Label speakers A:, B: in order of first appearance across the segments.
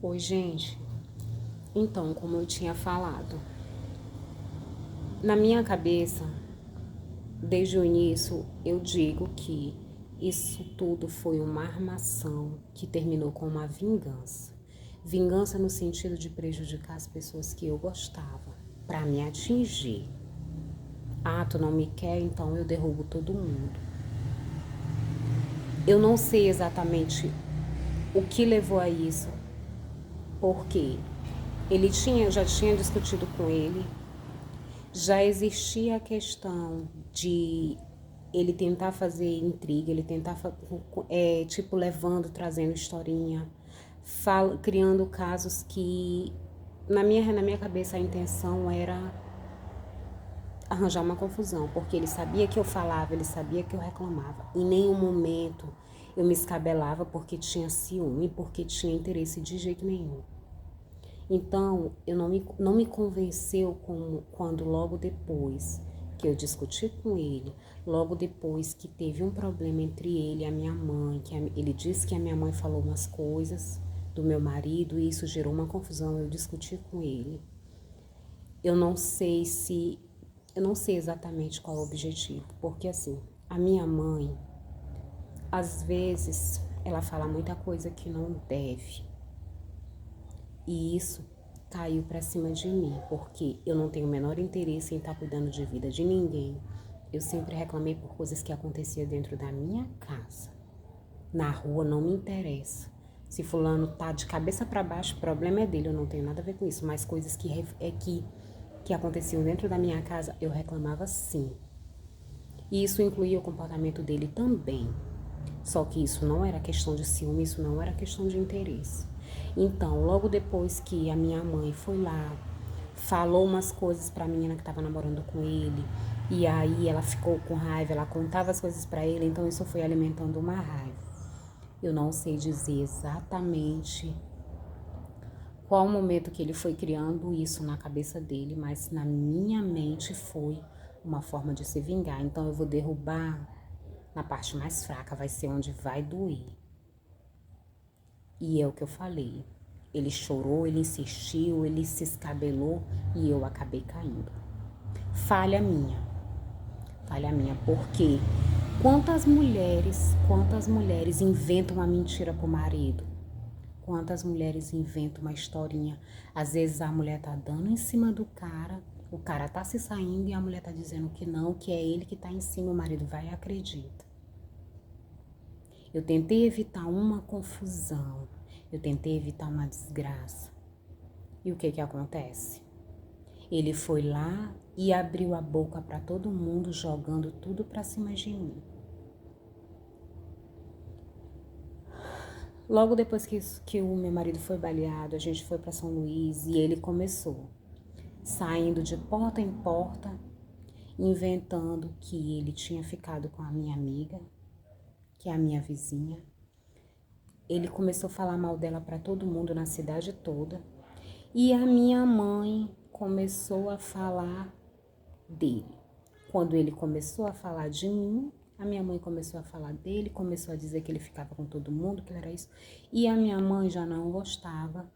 A: Oi, gente. Então, como eu tinha falado, na minha cabeça, desde o início, eu digo que isso tudo foi uma armação que terminou com uma vingança. Vingança no sentido de prejudicar as pessoas que eu gostava, para me atingir. Ah, tu não me quer, então eu derrubo todo mundo. Eu não sei exatamente o que levou a isso, porque eu já tinha discutido com ele. Já existia a questão de ele tentar fazer intriga, ele tentar, tipo, levando, trazendo historinha, criando casos que, na minha cabeça, a intenção era arranjar uma confusão, porque ele sabia que eu falava, ele sabia que eu reclamava. Em nenhum momento eu me escabelava porque tinha ciúme, porque tinha interesse de jeito nenhum. Então, eu não me convenceu quando logo depois que eu discuti com ele, logo depois que teve um problema entre ele e a minha mãe, ele disse que a minha mãe falou umas coisas do meu marido e isso gerou uma confusão, eu discuti com ele. Eu não sei se, eu não sei exatamente qual é o objetivo, porque assim, a minha mãe, às vezes, ela fala muita coisa que não deve. E isso caiu pra cima de mim, porque eu não tenho o menor interesse em estar cuidando de vida de ninguém. Eu sempre reclamei por coisas que aconteciam dentro da minha casa. Na rua não me interessa. Se fulano tá de cabeça para baixo, o problema é dele, eu não tenho nada a ver com isso. Mas coisas que aconteciam dentro da minha casa, eu reclamava sim. E isso incluía o comportamento dele também. Só que isso não era questão de ciúme, isso não era questão de interesse. Então, logo depois que a minha mãe foi lá, falou umas coisas pra menina que estava namorando com ele, e aí ela ficou com raiva, ela contava as coisas pra ele, então isso foi alimentando uma raiva. Eu não sei dizer exatamente qual o momento que ele foi criando isso na cabeça dele, mas na minha mente foi uma forma de se vingar. Então eu vou derrubar na parte mais fraca, vai ser onde vai doer. E é o que eu falei. Ele chorou, ele insistiu, ele se escabelou e eu acabei caindo. Falha minha. Falha minha, porque quantas mulheres inventam uma mentira pro marido? Quantas mulheres inventam uma historinha? Às vezes a mulher tá dando em cima do cara, o cara tá se saindo e a mulher tá dizendo que não, que é ele que tá em cima, o marido vai e acredita. Eu tentei evitar uma confusão, eu tentei evitar uma desgraça. E o que que acontece? Ele foi lá e abriu a boca para todo mundo, jogando tudo para cima de mim. Logo depois que o meu marido foi baleado, a gente foi para São Luís e ele começou saindo de porta em porta, inventando que ele tinha ficado com a minha amiga, que é a minha vizinha. Ele começou a falar mal dela para todo mundo na cidade toda. E a minha mãe começou a falar dele. Quando ele começou a falar de mim, a minha mãe começou a falar dele, começou a dizer que ele ficava com todo mundo, que ele era isso. E a minha mãe já não gostava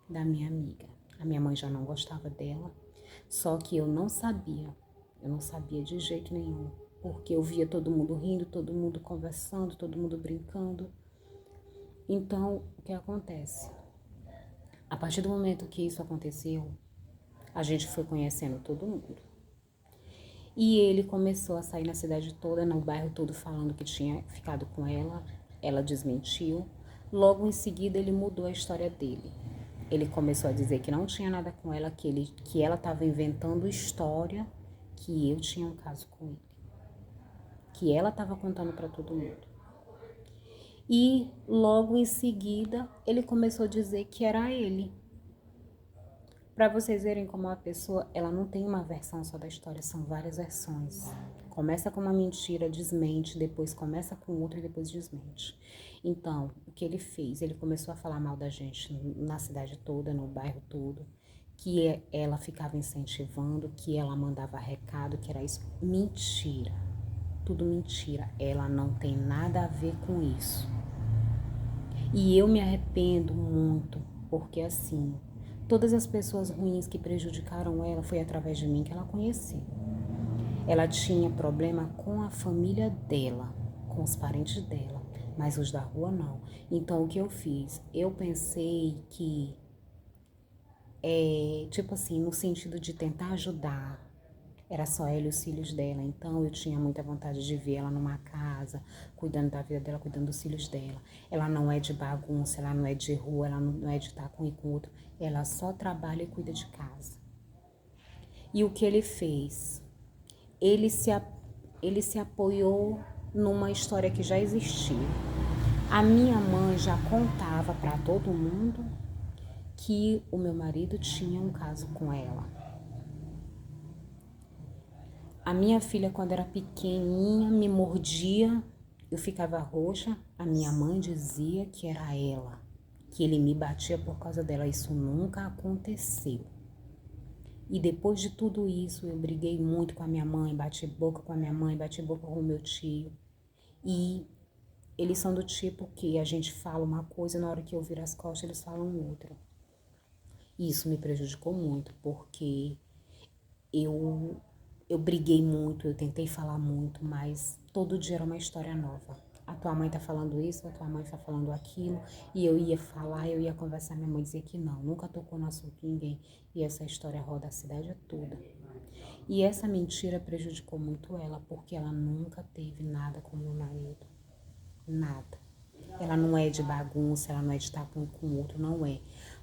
A: da minha amiga. A minha mãe já não gostava dela. Só que eu não sabia de jeito nenhum. Porque eu via todo mundo rindo, todo mundo conversando, todo mundo brincando. Então, o que acontece? A partir do momento que isso aconteceu, a gente foi conhecendo todo mundo. E ele começou a sair na cidade toda, no bairro todo, falando que tinha ficado com ela. Ela desmentiu. Logo em seguida, ele mudou a história dele. Ele começou a dizer que não tinha nada com ela, que ela estava inventando história, que eu tinha um caso com ele. Que ela estava contando para todo mundo. E logo em seguida, ele começou a dizer que era ele. Para vocês verem como a pessoa, ela não tem uma versão só da história, são várias versões. Começa com uma mentira, desmente, depois começa com outra e depois desmente. Então, o que ele fez? Ele começou a falar mal da gente na cidade toda, no bairro todo, que ela ficava incentivando, que ela mandava recado, que era isso. Mentira. Tudo mentira. Ela não tem nada a ver com isso. E eu me arrependo muito Porque assim, todas as pessoas ruins que prejudicaram ela foi através de mim que ela conheceu. Ela tinha problema com a família dela, com os parentes dela, mas os da rua não. Então o que eu fiz? Eu pensei que, tipo assim, no sentido de tentar ajudar, era só ela e os filhos dela. Então eu tinha muita vontade de ver ela numa casa, cuidando da vida dela, cuidando dos filhos dela. Ela não é de bagunça, ela não é de rua, ela não é de estar com um e com outro. Ela só trabalha e cuida de casa. E o que ele fez? Ele se apoiou numa história que já existia. A minha mãe já contava para todo mundo que o meu marido tinha um caso com ela. A minha filha, quando era pequenininha, me mordia, eu ficava roxa. A minha mãe dizia que era ela, que ele me batia por causa dela. Isso nunca aconteceu. E depois de tudo isso, eu briguei muito com a minha mãe, bati boca com a minha mãe, bati boca com o meu tio. E eles são do tipo que a gente fala uma coisa, na hora que eu viro as costas, eles falam outra. E isso me prejudicou muito, porque eu briguei muito, eu tentei falar muito, mas todo dia era uma história nova. A tua mãe tá falando isso, a tua mãe tá falando aquilo, e eu ia falar, eu ia conversar, minha mãe dizia que não, nunca tocou no assunto de ninguém, e essa história roda a cidade toda. E essa mentira prejudicou muito ela, porque ela nunca teve nada com meu marido, nada. Ela não é de bagunça, ela não é de estar com o outro, não é.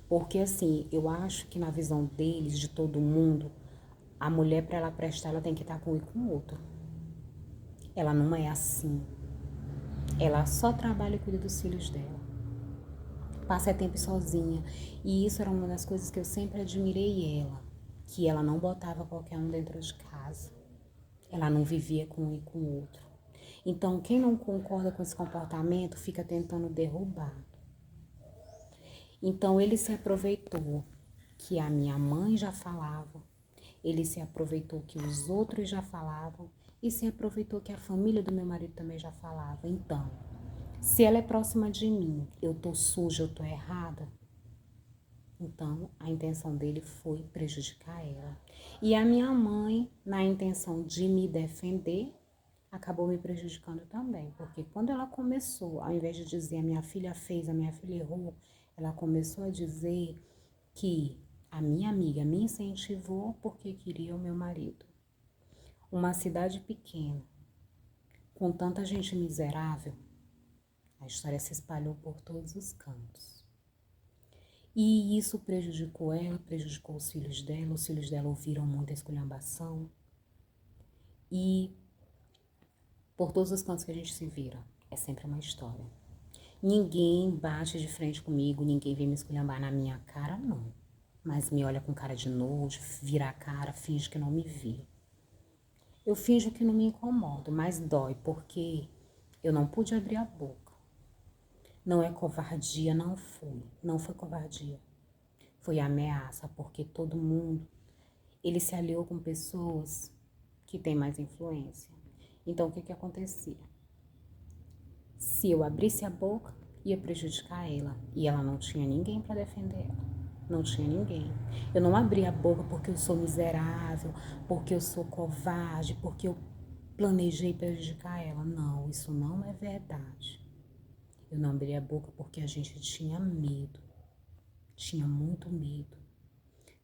A: Porque assim, eu acho que na visão deles, de todo mundo, a mulher, para ela prestar, ela tem que estar com um e com o outro. Ela não é assim. Ela só trabalha e cuida dos filhos dela. Passa tempo sozinha. E isso era uma das coisas que eu sempre admirei ela. Que ela não botava qualquer um dentro de casa. Ela não vivia com um e com o outro. Então, quem não concorda com esse comportamento fica tentando derrubar. Então, ele se aproveitou que a minha mãe já falava. Ele se aproveitou que os outros já falavam e se aproveitou que a família do meu marido também já falava. Então, se ela é próxima de mim, eu tô suja, eu tô errada, então a intenção dele foi prejudicar ela. E a minha mãe, na intenção de me defender, acabou me prejudicando também. Porque quando ela começou, ao invés de dizer a minha filha fez, a minha filha errou, ela começou a dizer que a minha amiga me incentivou porque queria o meu marido. Uma cidade pequena, com tanta gente miserável, a história se espalhou por todos os cantos. E isso prejudicou ela, prejudicou os filhos dela ouviram muita esculhambação. E por todos os cantos que a gente se vira, é sempre uma história. Ninguém bate de frente comigo, ninguém vem me esculhambar na minha cara, não. Mas me olha com cara de nojo, vira a cara, finge que não me vê. Eu finjo que não me incomodo, mas dói, porque eu não pude abrir a boca. Não é covardia, não foi covardia. Foi ameaça, porque todo mundo, ele se aliou com pessoas que têm mais influência. Então, o que acontecia? Se eu abrisse a boca, ia prejudicar ela. E ela não tinha ninguém para defender ela. Não tinha ninguém. Eu não abri a boca porque eu sou miserável, porque eu sou covarde, porque eu planejei prejudicar ela. Não, isso não é verdade. Eu não abri a boca porque a gente tinha medo. Tinha muito medo.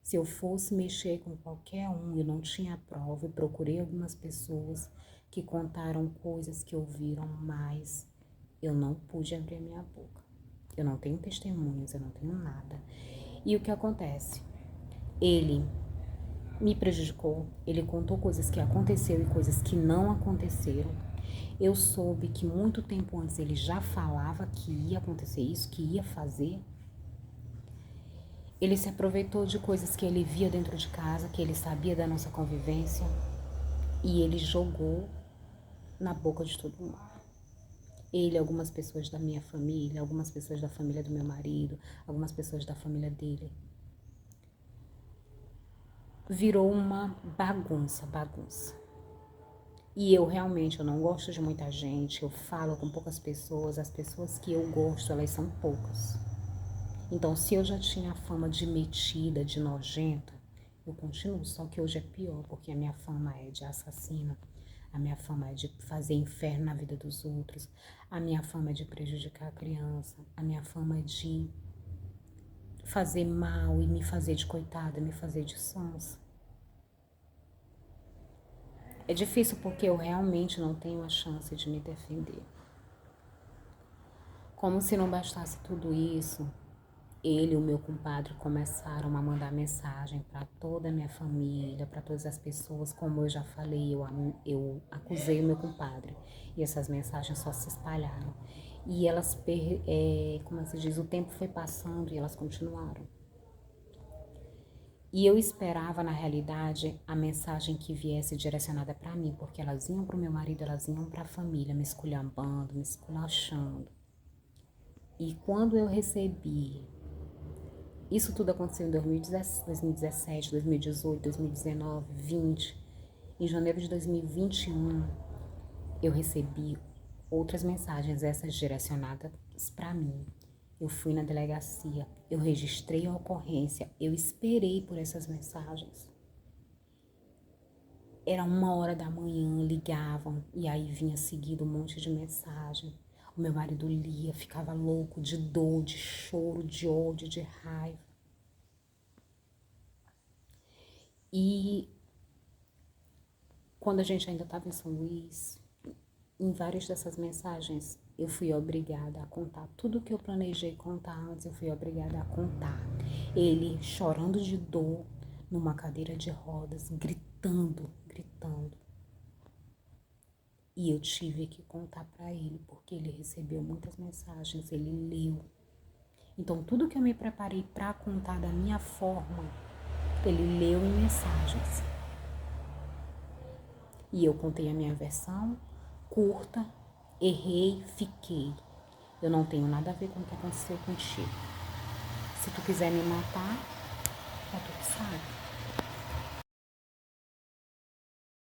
A: Se eu fosse mexer com qualquer um, eu não tinha prova. Eu procurei algumas pessoas que contaram coisas que ouviram, mas eu não pude abrir a minha boca. Eu não tenho testemunhas, eu não tenho nada. E o que acontece? Ele me prejudicou, ele contou coisas que aconteceram e coisas que não aconteceram. Eu soube que muito tempo antes ele já falava que ia acontecer isso, que ia fazer. Ele se aproveitou de coisas que ele via dentro de casa, que ele sabia da nossa convivência, e ele jogou na boca de todo mundo. Ele, algumas pessoas da minha família, algumas pessoas da família do meu marido, algumas pessoas da família dele. Virou uma bagunça. E eu realmente, eu não gosto de muita gente, eu falo com poucas pessoas, as pessoas que eu gosto, elas são poucas. Então, se eu já tinha a fama de metida, de nojenta, eu continuo, só que hoje é pior, porque a minha fama é de assassina, a minha fama é de fazer inferno na vida dos outros, a minha fama é de prejudicar a criança, a minha fama é de fazer mal e me fazer de coitada, me fazer de sonsa. É difícil porque eu realmente não tenho a chance de me defender. Como se não bastasse tudo isso, ele e o meu compadre começaram a mandar mensagem para toda a minha família, para todas as pessoas. Como eu já falei, eu acusei o meu compadre e essas mensagens só se espalharam. E elas, como se diz, o tempo foi passando e elas continuaram. E eu esperava, na realidade, a mensagem que viesse direcionada para mim, porque elas iam para o meu marido, elas iam para a família, me esculhambando, me esculachando. E quando eu recebi, isso tudo aconteceu em 2017, 2018, 2019, 20. Em janeiro de 2021, eu recebi outras mensagens, essas direcionadas para mim. Eu fui na delegacia, eu registrei a ocorrência, eu esperei por essas mensagens. Era 1h da manhã, ligavam e aí vinha seguido um monte de mensagem. O meu marido lia, ficava louco de dor, de choro, de ódio, de raiva. E quando a gente ainda estava em São Luís, em várias dessas mensagens, eu fui obrigada a contar tudo que eu planejei contar antes, eu fui obrigada a contar. Ele chorando de dor numa cadeira de rodas, gritando. E eu tive que contar para ele, porque ele recebeu muitas mensagens, ele leu. Então, tudo que eu me preparei para contar da minha forma, ele leu em mensagens. E eu contei a minha versão, curta, errei, fiquei. Eu não tenho nada a ver com o que aconteceu contigo. Se tu quiser me matar, tu sabe.